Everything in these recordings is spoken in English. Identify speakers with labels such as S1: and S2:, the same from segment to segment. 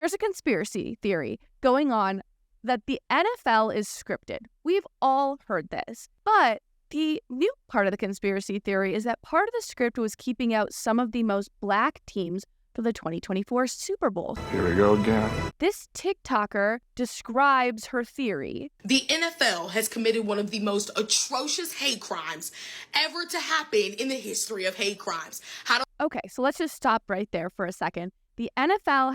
S1: There's a conspiracy theory going on that the NFL is scripted. We've all heard this. But the new part of the conspiracy theory is that part of the script was keeping out some of the most black teams for the 2024 Super Bowl.
S2: Here we go again.
S1: This TikToker describes her theory.
S3: The NFL has committed one of the most atrocious hate crimes ever to happen in the history of hate crimes.
S1: Okay, so let's just stop right there for a second. The NFL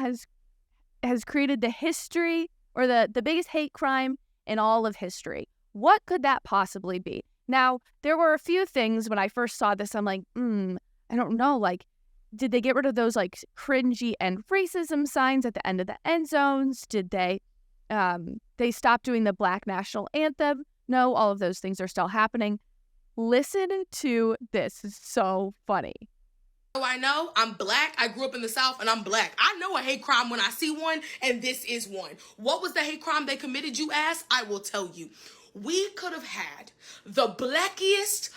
S1: has created the history or the biggest hate crime in all of history. What could that possibly be? Now, there were a few things when I first saw this. I'm like, I don't know. Like, did they get rid of those like cringy end racism signs at the end of the end zones? Did they stop doing the Black national anthem? No, all of those things are still happening. Listen to this. It's so funny.
S3: I know I'm black. I grew up in the South and I'm black. I know a hate crime when I see one, and this is one. What was the hate crime they committed, you ask? I will tell you. We could have had the blackest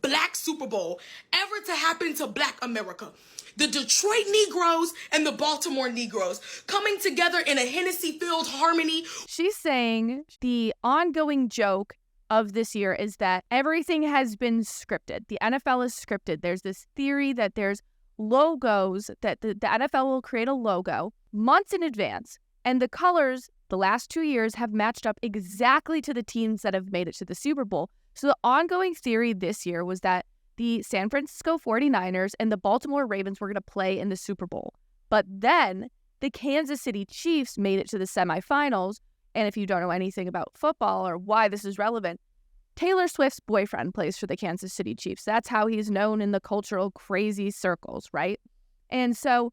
S3: black Super Bowl ever to happen to Black America. The Detroit Negroes and the Baltimore Negroes coming together in a Hennessy-filled harmony.
S1: She's saying the ongoing joke of this year is that everything has been scripted. The NFL is scripted. There's this theory that there's logos, that the NFL will create a logo months in advance, and the colors the last 2 years have matched up exactly to the teams that have made it to the Super Bowl. So the ongoing theory this year was that the San Francisco 49ers and the Baltimore Ravens were going to play in the Super Bowl. But then the Kansas City Chiefs made it to the semifinals. And if you don't know anything about football or why this is relevant, Taylor Swift's boyfriend plays for the Kansas City Chiefs. That's how he's known in the cultural crazy circles, right? And so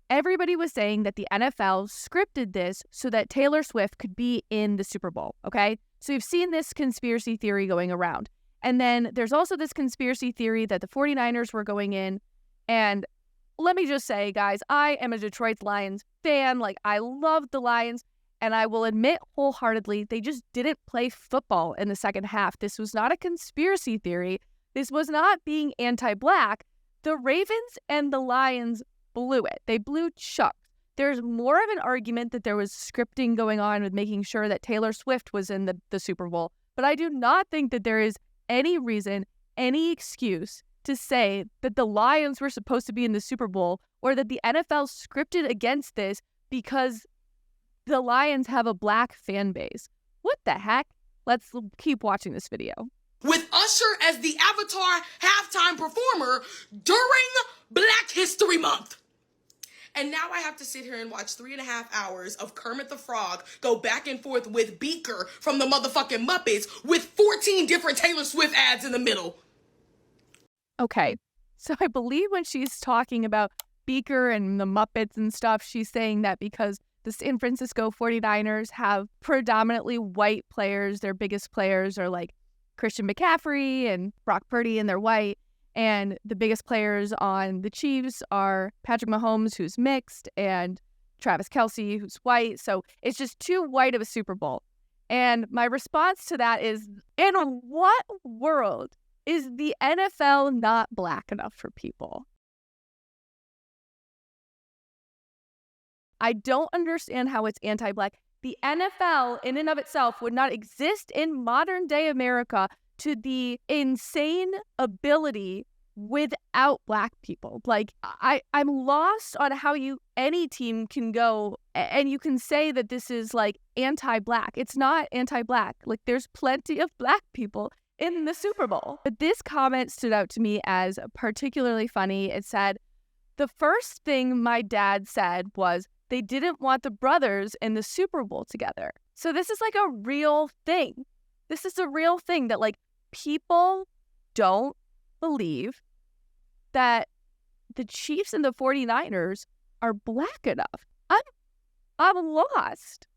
S1: everybody was saying that the NFL scripted this so that Taylor Swift could be in the Super Bowl, okay? So you've seen this conspiracy theory going around. And then there's also this conspiracy theory that the 49ers were going in. And let me just say, guys, I am a Detroit Lions fan. Like, I love the Lions. And I will admit wholeheartedly, they just didn't play football in the second half. This was not a conspiracy theory. This was not being anti-Black. The Ravens and the Lions blew it. They blew chucks. There's more of an argument that there was scripting going on with making sure that Taylor Swift was in the Super Bowl. But I do not think that there is any reason, any excuse to say that the Lions were supposed to be in the Super Bowl or that the NFL scripted against this because the Lions have a Black fan base. What the heck? Let's keep watching this video.
S3: With Usher as the Avatar halftime performer during Black History Month. And now I have to sit here and watch 3.5 hours of Kermit the Frog go back and forth with Beaker from the motherfucking Muppets with 14 different Taylor Swift ads in the middle.
S1: Okay, so I believe when she's talking about Beaker and the Muppets and stuff, she's saying that because the San Francisco 49ers have predominantly white players. Their biggest players are like Christian McCaffrey and Brock Purdy, and they're white. And the biggest players on the Chiefs are Patrick Mahomes, who's mixed, and Travis Kelce, who's white. So it's just too white of a Super Bowl. And my response to that is, in what world is the NFL not Black enough for people? I don't understand how it's anti-Black. The NFL in and of itself would not exist in modern day America to the insane ability without Black people. Like, I'm lost on how any team can go and you can say that this is like anti-Black. It's not anti-Black. Like, there's plenty of Black people in the Super Bowl. But this comment stood out to me as particularly funny. It said, the first thing my dad said was, they didn't want the brothers in the Super Bowl together. So this is like a real thing. This is a real thing that like people don't believe that the Chiefs and the 49ers are Black enough. I'm lost.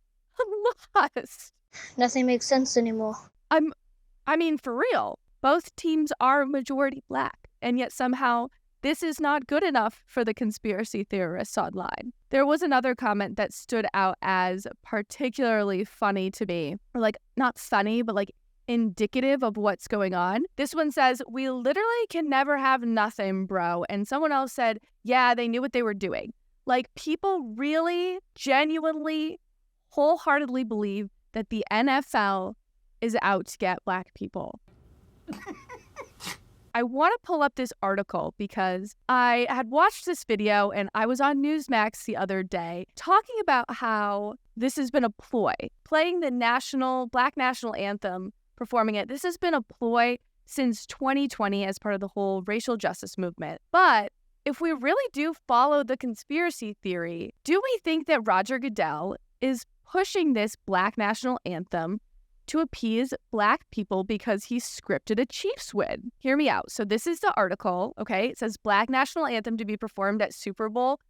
S1: I'm lost.
S4: Nothing makes sense anymore.
S1: I mean, for real. Both teams are majority Black, and yet somehow this is not good enough for the conspiracy theorists online. There was another comment that stood out as particularly funny to me. Or like, not funny, but like indicative of what's going on. This one says, we literally can never have nothing, bro. And someone else said, yeah, they knew what they were doing. Like, people really, genuinely, wholeheartedly believe that the NFL is out to get Black people. I want to pull up this article because I had watched this video and I was on Newsmax the other day talking about how this has been a ploy. Playing the Black national anthem, performing it, this has been a ploy since 2020 as part of the whole racial justice movement. But if we really do follow the conspiracy theory, do we think that Roger Goodell is pushing this Black national anthem to appease Black people because he scripted a Chiefs win? Hear me out. So this is the article, okay? It says Black national anthem to be performed at Super Bowl,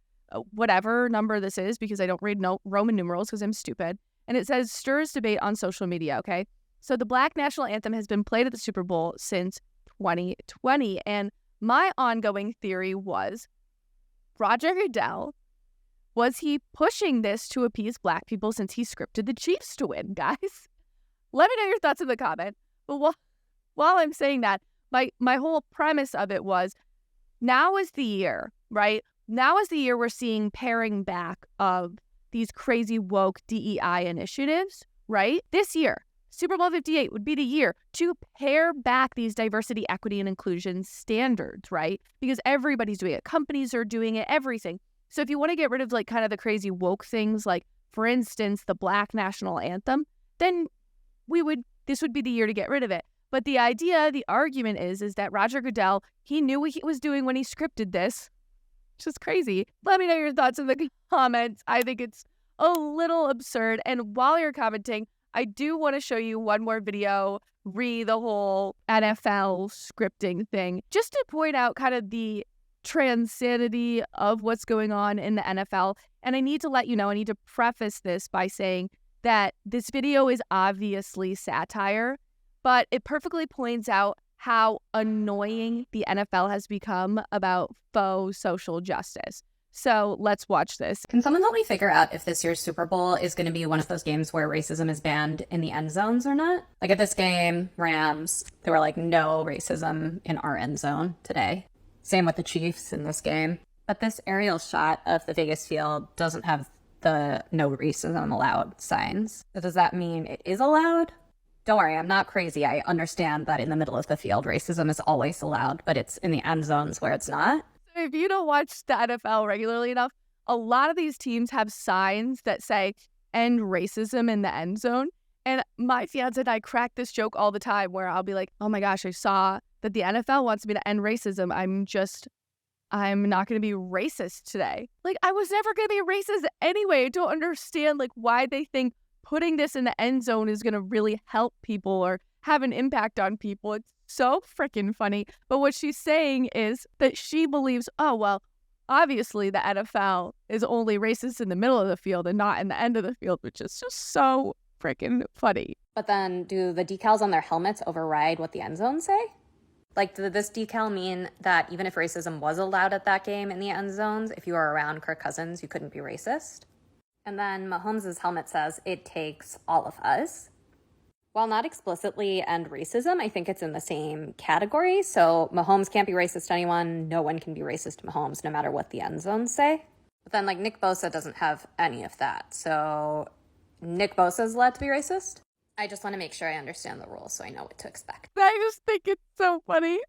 S1: whatever number this is, because I don't read Roman numerals because I'm stupid. And it says stirs debate on social media, okay? So the Black national anthem has been played at the Super Bowl since 2020. And my ongoing theory was Roger Goodell, was he pushing this to appease Black people since he scripted the Chiefs to win, guys? Let me know your thoughts in the comment. But while I'm saying that, my whole premise of it was now is the year, right? Now is the year we're seeing paring back of these crazy woke DEI initiatives, right? This year, Super Bowl 58 would be the year to pare back these diversity, equity, and inclusion standards, right? Because everybody's doing it. Companies are doing it, everything. So if you want to get rid of like kind of the crazy woke things, like for instance, the Black national anthem, then this would be the year to get rid of it. But the argument is that Roger Goodell, he knew what he was doing when he scripted this, which is crazy. Let me know your thoughts in the comments. I think it's a little absurd. And while you're commenting, I do want to show you one more video, the whole NFL scripting thing, just to point out kind of the transanity of what's going on in the NFL. And I need to let you know, I need to preface this by saying that this video is obviously satire, but it perfectly points out how annoying the NFL has become about faux social justice. So let's watch this.
S2: Can someone help me figure out if this year's Super Bowl is going to be one of those games where racism is banned in the end zones or not? Like at this game, Rams, there were like no racism in our end zone today. Same with the Chiefs in this game. But this aerial shot of the Vegas field doesn't have the no racism allowed signs. So does that mean it is allowed? Don't worry, I'm not crazy. I understand that in the middle of the field, racism is always allowed, but it's in the end zones where it's not.
S1: So if you don't watch the NFL regularly enough, a lot of these teams have signs that say end racism in the end zone. And my fiance and I crack this joke all the time where I'll be like, oh my gosh, I saw that the NFL wants me to end racism. I'm not going to be racist today. Like, I was never going to be racist anyway. I don't understand, like, why they think putting this in the end zone is going to really help people or have an impact on people. It's so freaking funny. But what she's saying is that she believes, oh, well, obviously the NFL is only racist in the middle of the field and not in the end of the field, which is just so freaking funny.
S2: But then do the decals on their helmets override what the end zones say? Like, did this decal mean that even if racism was allowed at that game in the end zones, if you were around Kirk Cousins, you couldn't be racist? And then Mahomes' helmet says, it takes all of us. While not explicitly end racism, I think it's in the same category. So Mahomes can't be racist to anyone. No one can be racist to Mahomes, no matter what the end zones say. But then, like, Nick Bosa doesn't have any of that. So Nick Bosa is allowed to be racist? I just want to make sure I understand the rules so I know what to expect.
S1: I just think it's so funny.